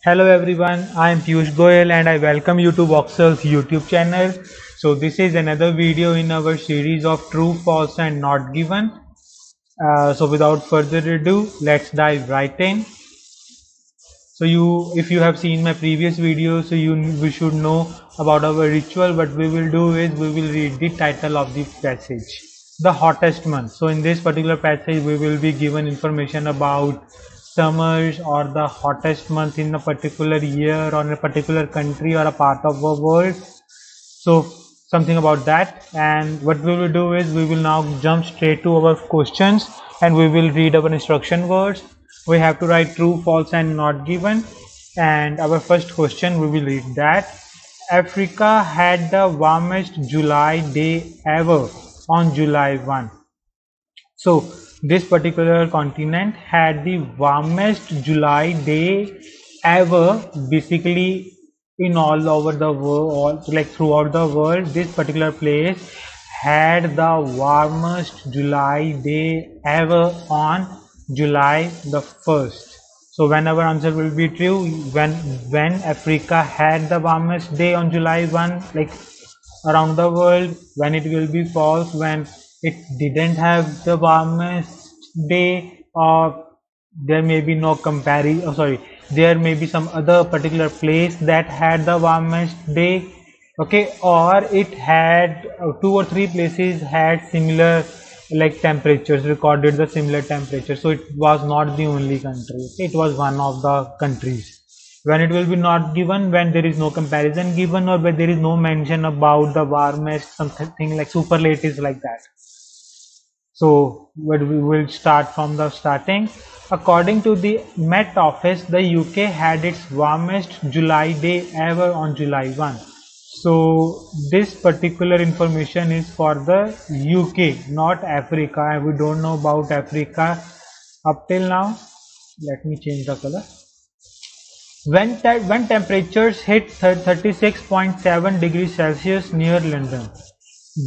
Hello everyone, I am Piyush Goyal and I welcome you to Voxcel's YouTube channel. So this is another video in our series of true, false and not given. So without further ado, let's dive right in. So if you have seen my previous video, so we should know about our ritual. What we will do is we will read the title of the passage, the hottest month. So in this particular passage, we will be given information about summers or the hottest month in a particular year or in a particular country or a part of the world. So something about that, and what we will do is we will now jump straight to our questions and we will read our instruction words. We have to write true, false and not given. And our first question, we will read that Africa had the warmest July day ever on July 1. So this particular continent had the warmest July day ever. Basically in all over the world, like throughout the world, this particular place had the warmest July day ever on July the 1st. So when our answer will be true, when Africa had the warmest day on July 1, like around the world. When it will be false, when it didn't have the warmest day, or there may be no comparison, there may be some other particular place that had the warmest day, okay, or it had two or three places had similar like temperatures, recorded the similar temperature. So it was not the only country, okay? It was one of the countries. When it will be not given, when there is no comparison given or when there is no mention about the warmest, something like superlatives like that. So we will start from the starting. According to the Met Office, the UK had its warmest July day ever on July 1. So this particular information is for the UK, not Africa, and we don't know about Africa up till now. Let me change the color. When temperatures hit 36.7 degrees Celsius near London,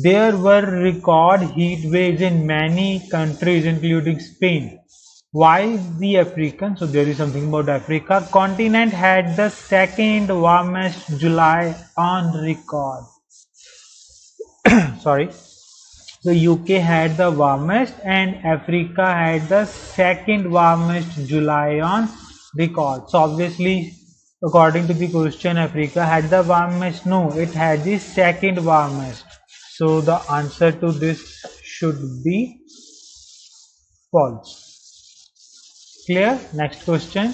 there were record heat waves in many countries including Spain. Why the African? So there is something about Africa. Continent had the second warmest July on record. Sorry. So UK had the warmest and Africa had the second warmest July on record. So obviously, according to the question, Africa had the warmest. No, it had the second warmest. So the answer to this should be false. Clear? Next question.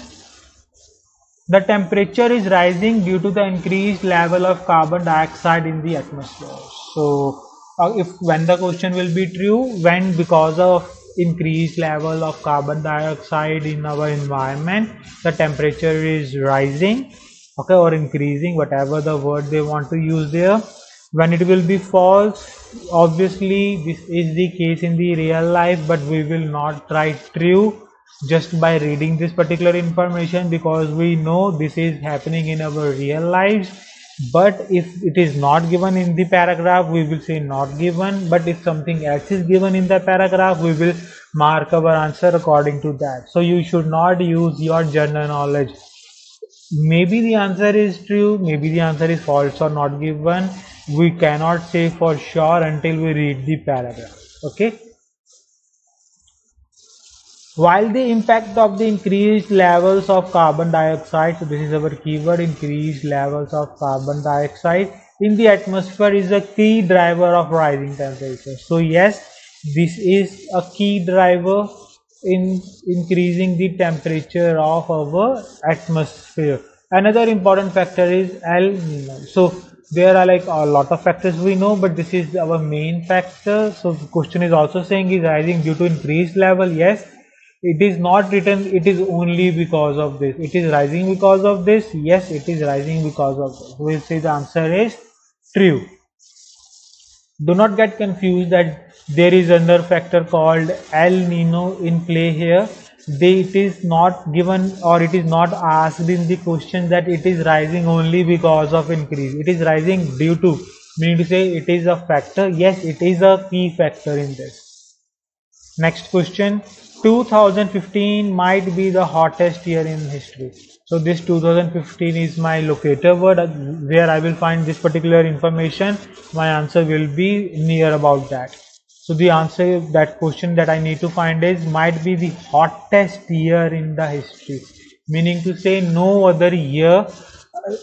The temperature is rising due to the increased level of carbon dioxide in the atmosphere. So when the question will be true, when because of increased level of carbon dioxide in our environment, the temperature is rising, okay, or increasing, whatever the word they want to use there. When it will be false, obviously this is the case in the real life, but we will not write true just by reading this particular information, because we know this is happening in our real lives. But if it is not given in the paragraph, we will say not given, but if something else is given in the paragraph, we will mark our answer according to that. So you should not use your general knowledge. Maybe the answer is true, maybe the answer is false or not given. We cannot say for sure until we read the paragraph, okay? While the impact of the increased levels of carbon dioxide, so this is our keyword, increased levels of carbon dioxide in the atmosphere is a key driver of rising temperatures. So yes, this is a key driver in increasing the temperature of our atmosphere. Another important factor is El Nino. So there are like a lot of factors we know, but this is our main factor. So the question is also saying is rising due to increased level. Yes, it is not written it is only because of this. It is rising because of this. Yes, it is rising because of this. We'll say the answer is true. Do not get confused that there is another factor called El Nino in play here. It is not given or it is not asked in the question that it is rising only because of increase. It is rising due to, meaning to say it is a factor. Yes, it is a key factor in this. Next question. 2015 might be the hottest year in history. So this 2015 is my locator word where I will find this particular information. My answer will be near about that. So the answer that question that I need to find is might be the hottest year in the history. Meaning to say no other year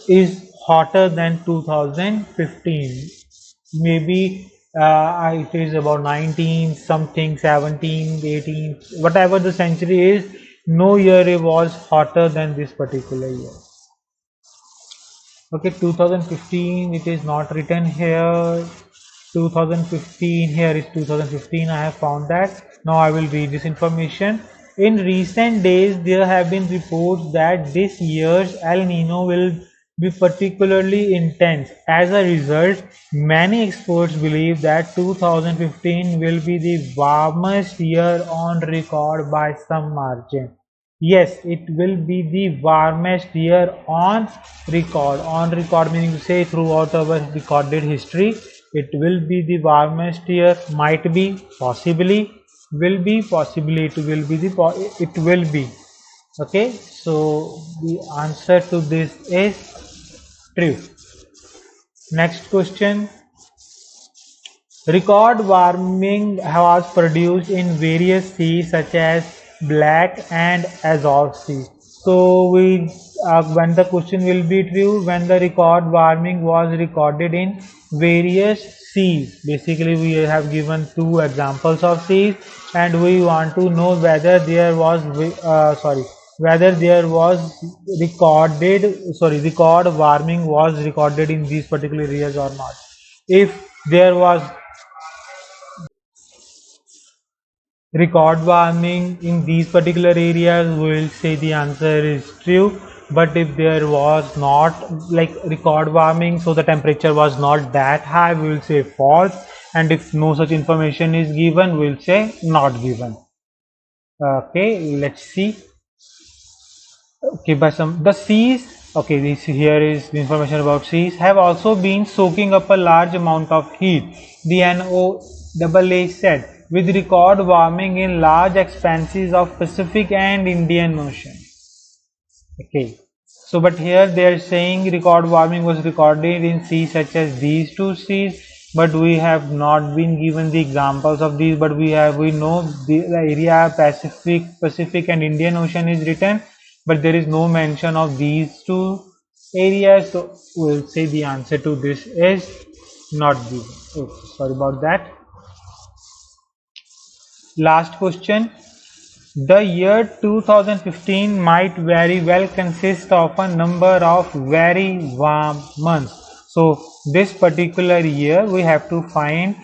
is hotter than 2015. Maybe it is about 19 something, 17, 18, whatever the century is, no year was hotter than this particular year. Okay, 2015, it is not written here. 2015, here is 2015, I have found that. Now I will read this information. In recent days, there have been reports that this year's El Nino will be particularly intense. As a result, many experts believe that 2015 will be the warmest year on record by some margin. Yes, it will be the warmest year on record. On record meaning to say throughout our recorded history, it will be the warmest year. Might be, possibly, will be, possibly it will be it will be. Okay, so the answer to this is true. Next question. Record warming was produced in various seas such as Black and Azov Sea. So when the question will be true when the record warming was recorded in various seas. Basically, we have given two examples of seas, and we want to know whether there was whether there was record warming was recorded in these particular areas or not. If there was record warming in these particular areas, we will say the answer is true. But if there was not like record warming, so the temperature was not that high, we will say false. And if no such information is given, we will say not given. Okay, let's see. Okay, by some the seas. Okay, this here is the information about seas have also been soaking up a large amount of heat. The NOAA said, with record warming in large expanses of Pacific and Indian Ocean. Okay, so but here they are saying record warming was recorded in seas such as these two seas, but we have not been given the examples of these. But we know the area Pacific and Indian Ocean is written, but there is no mention of these two areas. So we'll say the answer to this is not given. Oh, sorry about that. Last question. The year 2015 might very well consist of a number of very warm months. So this particular year we have to find,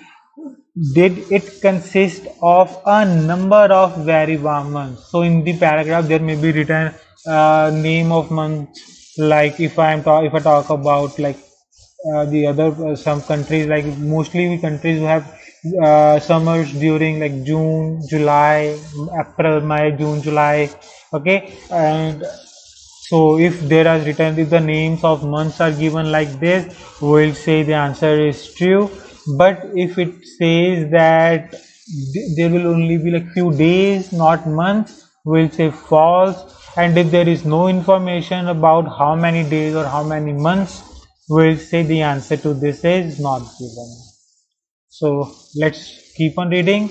did it consist of a number of very warm months. So in the paragraph there may be written name of months, like if I talk about like the other some countries, like mostly countries who have summers during like June, July, April, May, June, July. Okay, and so if there are written, if the names of months are given like this, we will say the answer is true. But if it says that there will only be like few days, not months, we will say false. And if there is no information about how many days or how many months, we will say the answer to this is not given. So let's keep on reading.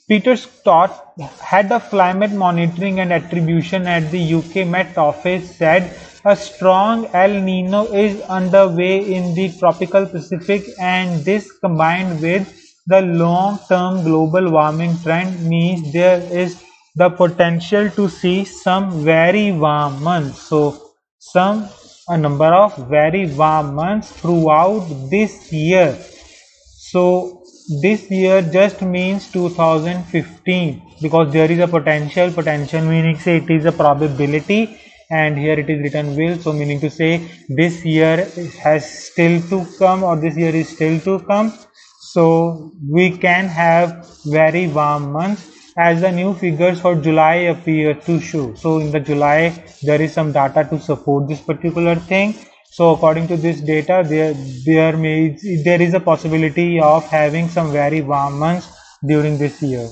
Peter Stott, head of climate monitoring and attribution at the UK Met Office, said a strong El Nino is underway in the tropical Pacific, and this combined with the long-term global warming trend means there is the potential to see some very warm months. So a number of very warm months throughout this year. So this year just means 2015, because there is a potential meaning say it is a probability, and here it is written will, so meaning to say this year has still to come, or this year is still to come. So we can have very warm months, as the new figures for July appear to show. So in the July there is some data to support this particular thing. So according to this data, there is a possibility of having some very warm months during this year.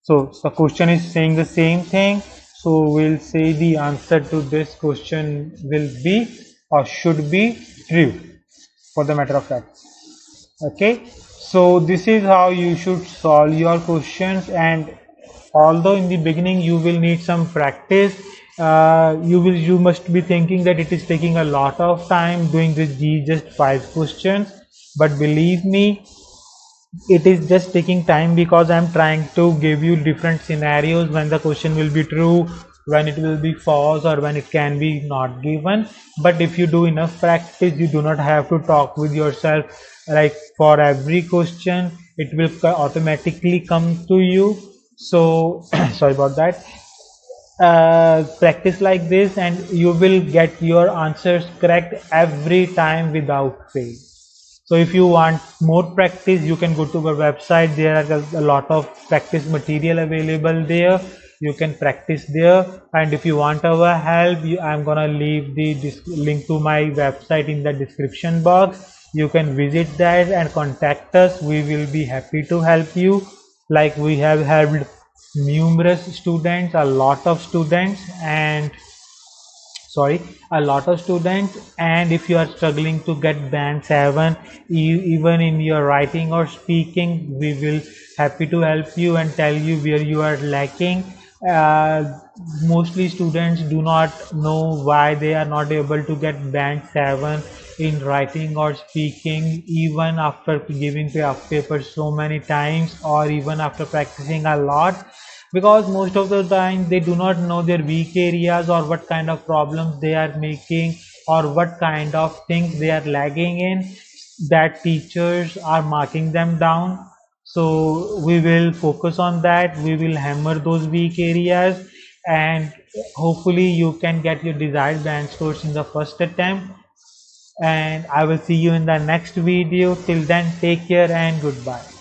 So the question is saying the same thing. So we'll say the answer to this question will be or should be true for the matter of fact. Okay, so this is how you should solve your questions, and although in the beginning you will need some practice, you must be thinking that it is taking a lot of time doing this just 5 questions, but believe me, it is just taking time because I'm trying to give you different scenarios when the question will be true, when it will be false, or when it can be not given. But if you do enough practice, you do not have to talk with yourself like for every question it will automatically come to you. So sorry about that. Practice like this and you will get your answers correct every time without fail. So if you want more practice, you can go to our website. There are a lot of practice material available there. You can practice there. And if you want our help, I'm gonna leave the link to my website in the description box. You can visit that and contact us. We will be happy to help you. Like we have helped numerous students, a lot of students, and sorry, a lot of students. And if you are struggling to get band 7 even in your writing or speaking, we will happy to help you and tell you where you are lacking. Mostly students do not know why they are not able to get band 7 in writing or speaking even after giving papers so many times or even after practicing a lot, because most of the time they do not know their weak areas or what kind of problems they are making or what kind of things they are lagging in, that teachers are marking them down. So we will focus on that, we will hammer those weak areas, and hopefully you can get your desired band scores in the first attempt. And I will see you in the next video. Till then, take care and goodbye.